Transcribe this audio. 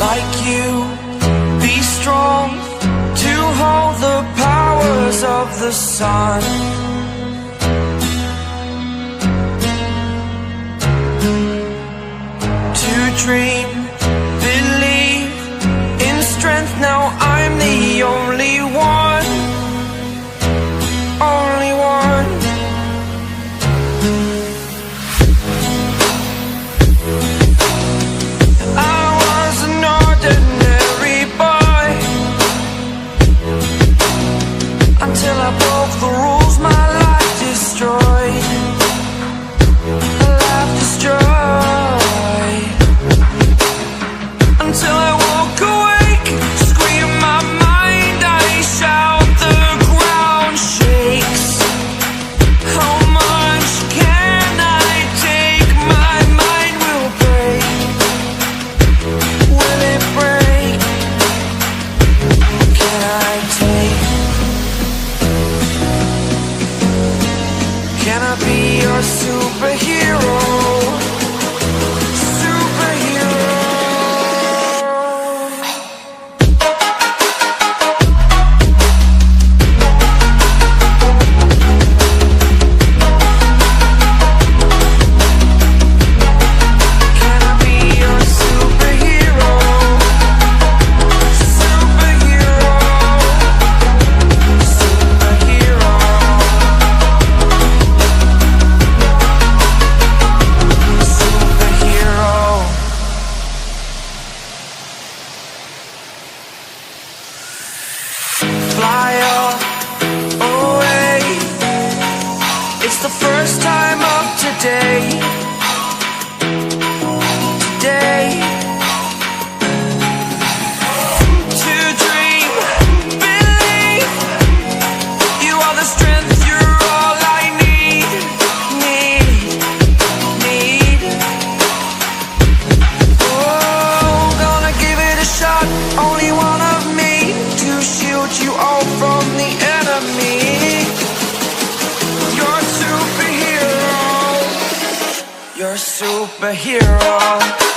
like you, be strong to hold the powers of the sun. To dream, believe in strength, now I'm the only one, only one. I was an ordinary boy until I broke the rules, my life destroyed, a life destroyed. Until I woke awake, scream my mind, I shout, the ground shakes. How much can I take? My mind will break. Will it break? Can I take? Can I be your superhero? Fly away. It's the first time of today. Today. To dream, believe. You are the strength, you're all I need. Need. Oh, gonna give it a shot. Only one of me to shield you all from the enemy. You're a superhero. You're a superhero.